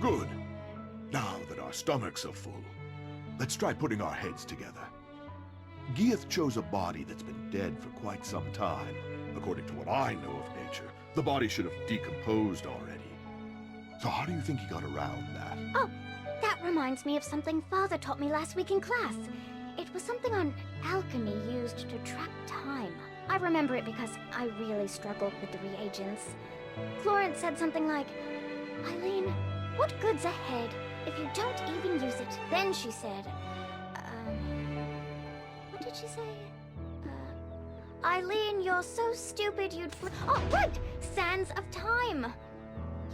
Good. Now that our stomachs are full, let's try putting our heads together. GIATH chose a body that's been dead for quite some time. According to what I know of nature, the body should have decomposed already. So how do you think he got around that? Oh, that reminds me of something Father taught me last week in class. It was something on alchemy used to track time. I remember it because I really struggled with the reagents. Florence said something like, "Eileen, what good's ahead if you don't even use it?" Then she said, what did she say? Eileen, you're so stupid you'd oh, right! Sands of Time!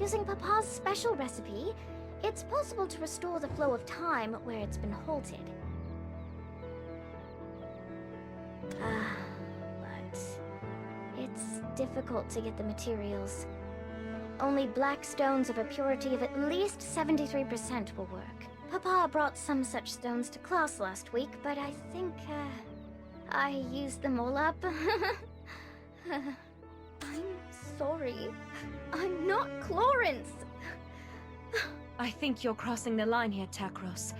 Using Papa's special recipe, it's possible to restore the flow of time where it's been halted. But it's difficult to get the materials. Only black stones of a purity of at least 73% will work. Papa brought some such stones to class last week, but I think, I used them all up. I'm sorry. I'm not Clarence. I think you're crossing the line here, Takros.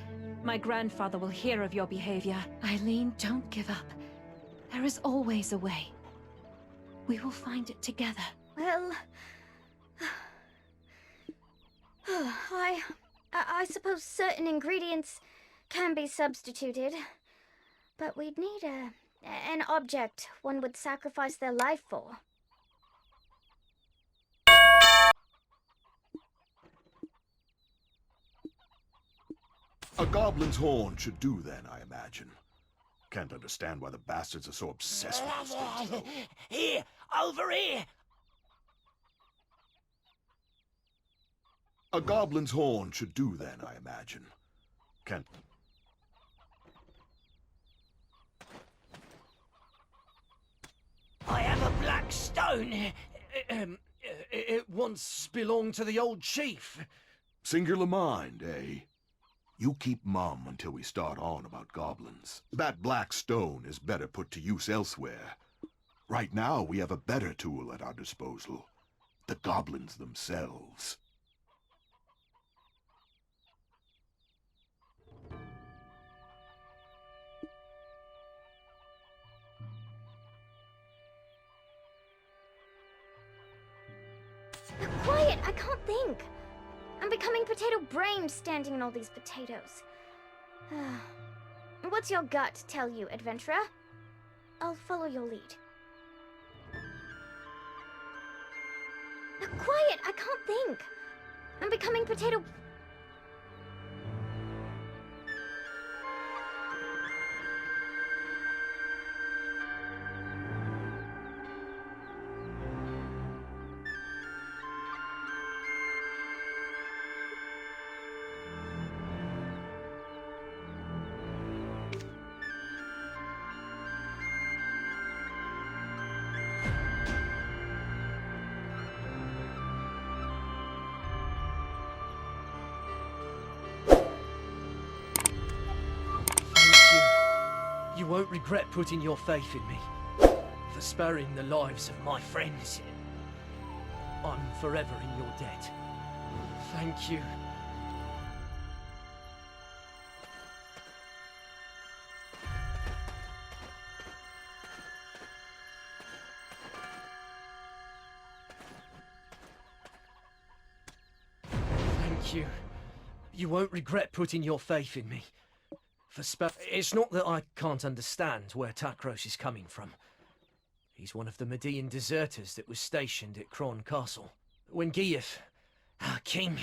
My grandfather will hear of your behavior. Eileen, don't give up. There is always a way. We will find it together. Well, I suppose certain ingredients can be substituted, but we'd need an object one would sacrifice their life for. A goblin's horn should do then, I imagine. Can't understand why the bastards are so obsessed with this thing. Here! Over here! A goblin's horn should do then, I imagine. Can't... I have a black stone. It once belonged to the old chief. Singular mind, eh? You keep mum until we start on about goblins. That black stone is better put to use elsewhere. Right now, we have a better tool at our disposal. The goblins themselves. Quiet! I can't think! I'm becoming potato-brained standing in all these potatoes. What's your gut tell you, adventurer? I'll follow your lead. Quiet! I can't think! I'm becoming potato... You won't regret putting your faith in me, for sparing the lives of my friends. I'm forever in your debt. Thank you. Thank you. You won't regret putting your faith in me. It's not that I can't understand where Takros is coming from. He's one of the Median deserters that was stationed at Cron Castle. When GIATH, our king,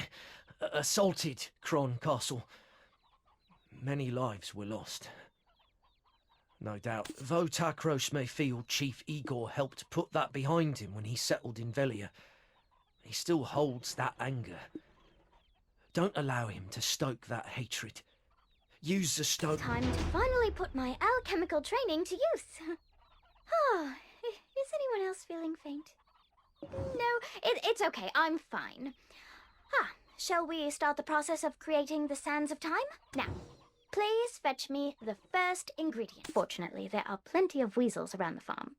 assaulted Cron Castle, many lives were lost. No doubt, though Takros may feel Chief Igor helped put that behind him when he settled in Velia, he still holds that anger. Don't allow him to stoke that hatred. Use the stone. Time to finally put my alchemical training to use. Is anyone else feeling faint? No, it's okay. I'm fine. Shall we start the process of creating the sands of time? Now, please fetch me the first ingredient. Fortunately, there are plenty of weasels around the farm.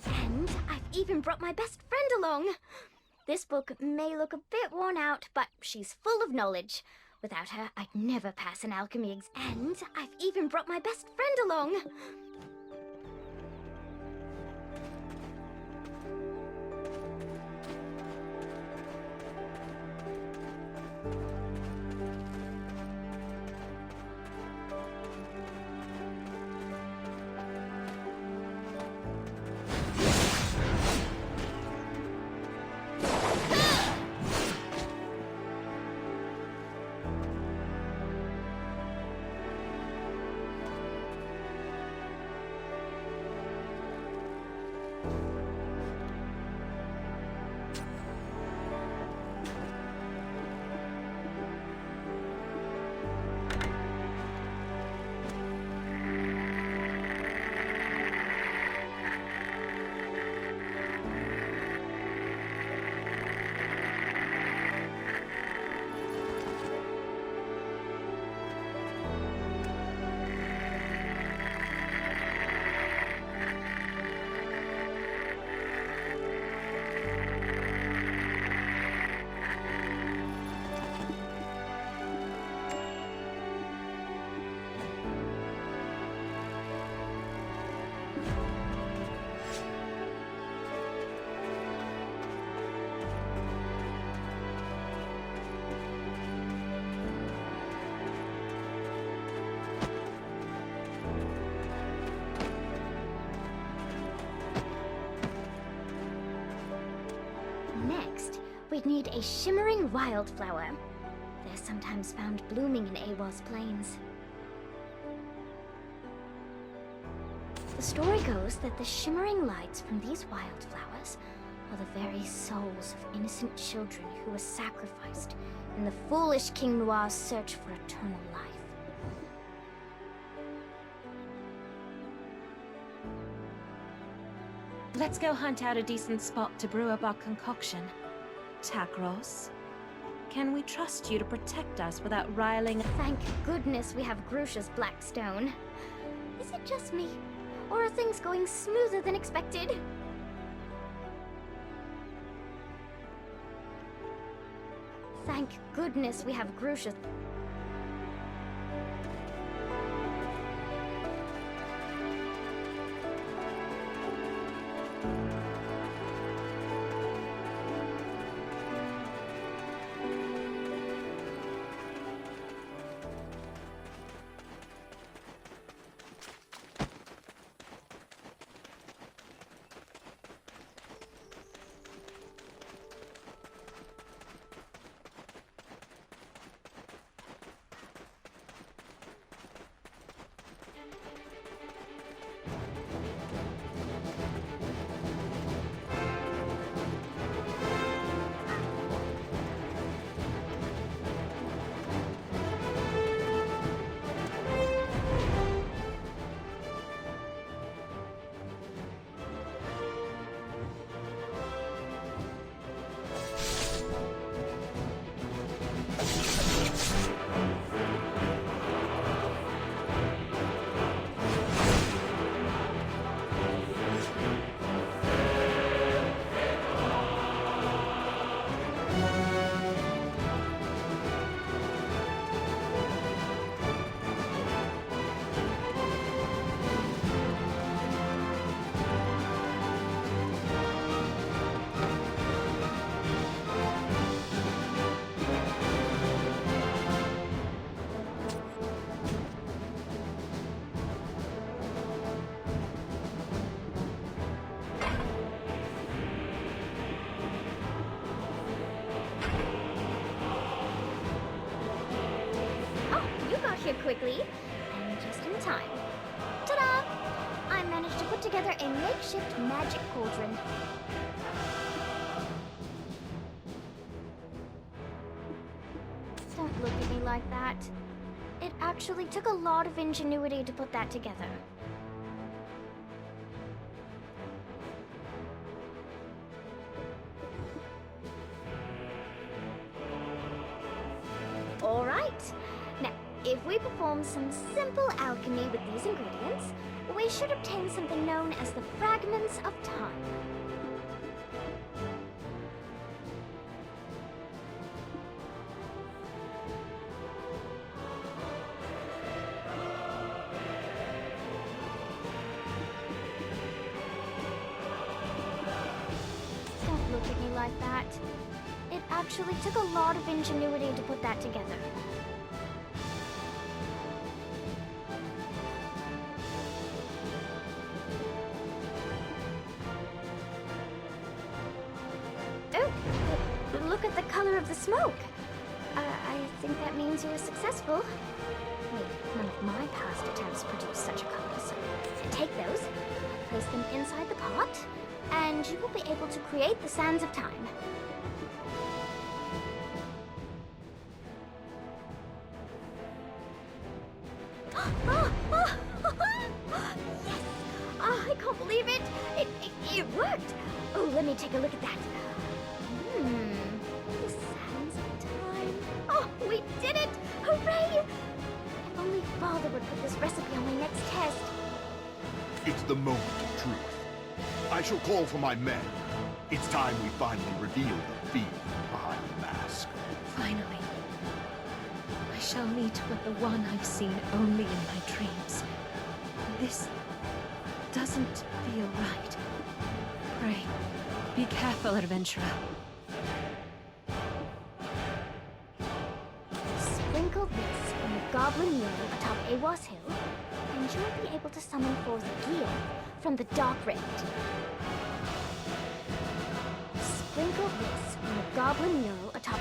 And I've even brought my best friend along. This book may look a bit worn out, but she's full of knowledge. Without her, I'd never pass an alchemy And I've even brought my best friend along. Next, we'd need a shimmering wildflower. They're sometimes found blooming in Awar's plains. The story goes that the shimmering lights from these wildflowers are the very souls of innocent children who were sacrificed in the foolish King Noir's search for eternal life. Let's go hunt out a decent spot to brew up our concoction. Takros, can we trust you to protect us without riling... Thank goodness we have Grusha's black stone. Is it just me? Or are things going smoother than expected? Thank goodness we have Grusha's... Here quickly, and just in time. Ta-da! I managed to put together a makeshift magic cauldron. Don't look at me like that. It actually took a lot of ingenuity to put that together. All right. Now, if we perform some simple alchemy with these ingredients, we should obtain something known as the fragments of time. that. It actually took a lot of ingenuity to put that together. Oh, look at the color of the smoke. I think that means you were successful. Wait, none of my past attempts produced such a color, so take those, place them inside the pot, and you will be able to create the sands of time. Yes! I can't believe it! It worked! Oh, let me take a look at that. The sands of time. Oh, we did it! Hooray! If only Father would put this recipe on my next test. It's the moment of truth. I shall call for my men. It's time we finally reveal the fiend behind the mask. Finally. I shall meet with the one I've seen only in my dreams. This doesn't feel right. Pray, be careful, adventurer. Sprinkle this on the goblin mural atop Awas Hill, and you'll be able to summon forth Gia from the Dark Rift. Sprinkle this on the goblin mural atop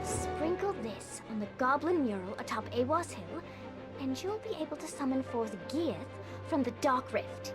Sprinkle this on the goblin mural atop Awas Hill, and you'll be able to summon forth GIATH from the Dark Rift.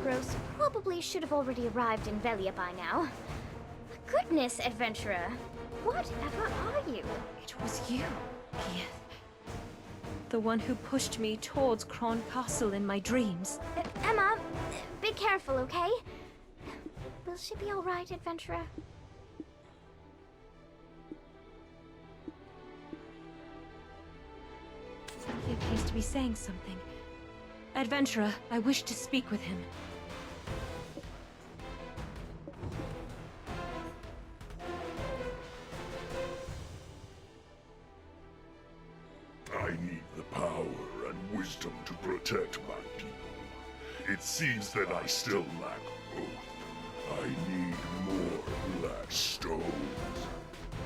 Tacros probably should have already arrived in Velia by now. Goodness, adventurer. Whatever are you? It was you, Giath. The one who pushed me towards Kron Castle in my dreams. Emma, be careful, okay? Will she be alright, adventurer? He appears to be saying something. Adventurer, I wish to speak with him. I need the power and wisdom to protect my people. It seems that I still lack both. I need more black stones.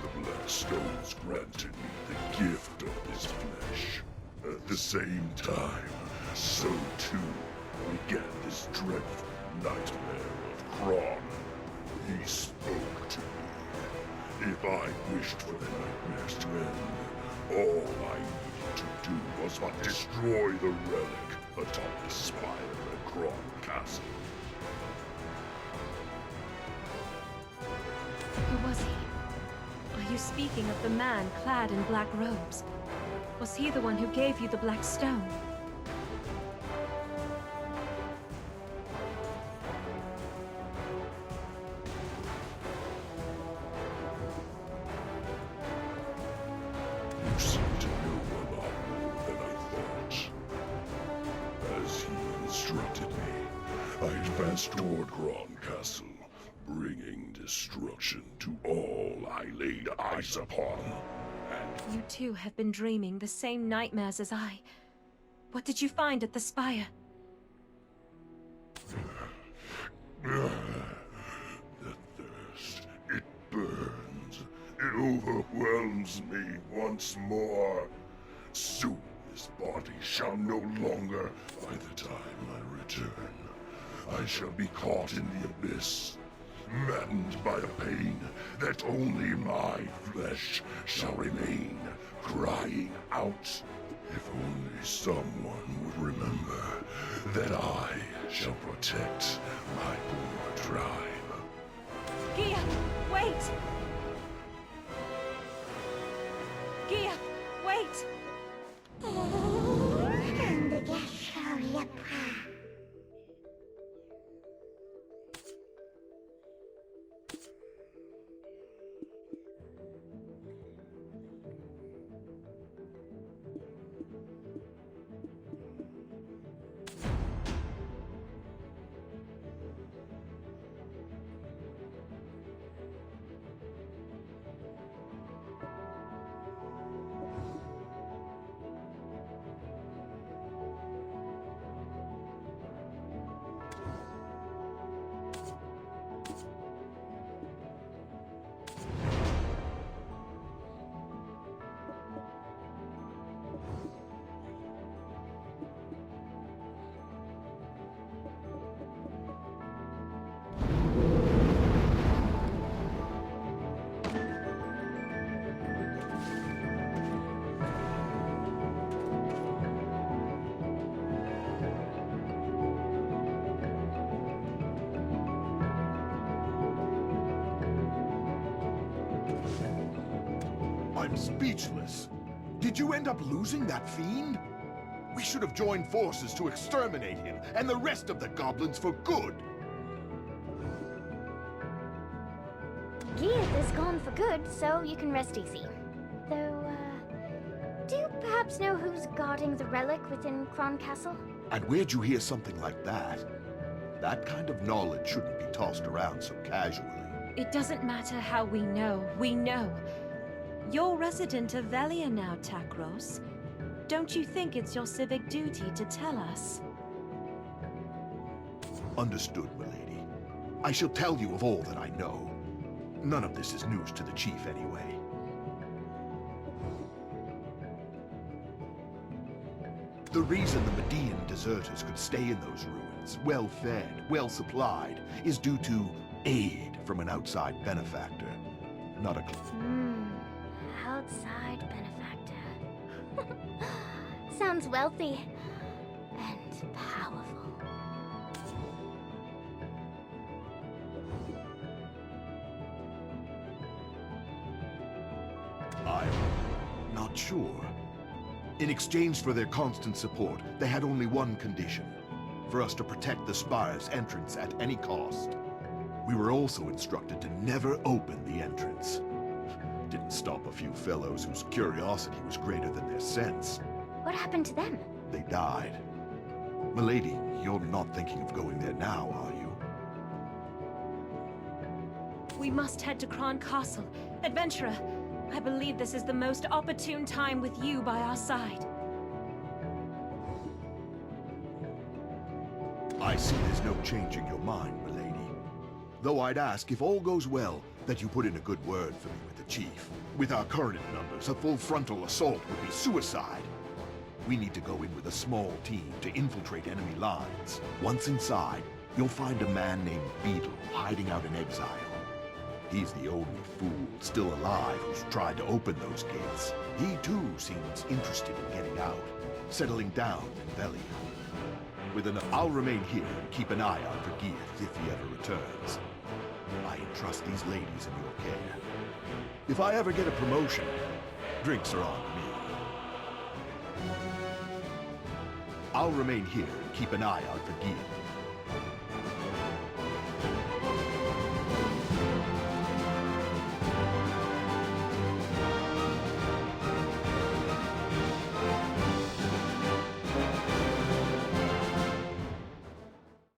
The black stones granted me the gift of this flesh. At the same time, so too began this dreadful nightmare of Kron. He spoke to me. If I wished for the nightmares to end, all I needed to do was but destroy the relic atop the spire at Kron Castle. Who was he? Are you speaking of the man clad in black robes? Was he the one who gave you the black stone? You seem to know a lot more than I thought. As he instructed me, I advanced toward Kron Castle, bringing destruction to all I laid eyes upon. And You too have been dreaming the same nightmares as I. What did you find at the spire? the thirst, it burns. It overwhelms me once more. Soon this body shall no longer. By the time I return, I shall be caught in the abyss, maddened by a pain that only my flesh shall remain, crying out. If only someone would remember that I shall protect my poor tribe. Gia, wait! Gia, wait! I'm speechless. Did you end up losing that fiend? We should have joined forces to exterminate him and the rest of the goblins for good. Giath is gone for good, so you can rest easy. Though, do you perhaps know who's guarding the relic within Kron Castle? And where'd you hear something like that? That kind of knowledge shouldn't be tossed around so casually. It doesn't matter how we know. You're resident of Velia now, Tacros. Don't you think it's your civic duty to tell us? Understood, milady. I shall tell you of all that I know. None of this is news to the chief anyway. The reason the Median deserters could stay in those ruins, well-fed, well-supplied, is due to aid from an outside benefactor. Not a Outside benefactor. Sounds wealthy and powerful. not sure. In exchange for their constant support, they had only one condition: for us to protect the spire's entrance at any cost. We were also instructed to never open the entrance. Didn't stop a few fellows whose curiosity was greater than their sense. What happened to them? They died. Milady, you're not thinking of going there now, are you? We must head to Kron Castle. Adventurer, I believe this is the most opportune time with you by our side. I see there's no changing your mind, milady. Though I'd ask, if all goes well, that you put in a good word for me with the Chief. With our current numbers, a full frontal assault would be suicide. We need to go in with a small team to infiltrate enemy lines. Once inside, you'll find a man named Beetle hiding out in exile. He's the only fool still alive who's tried to open those gates. He too seems interested in getting out, settling down in Velia. I'll remain here and keep an eye out for GIATH if he ever returns. I entrust these ladies in your care. If I ever get a promotion, drinks are on me. I'll remain here and keep an eye out for GIATH.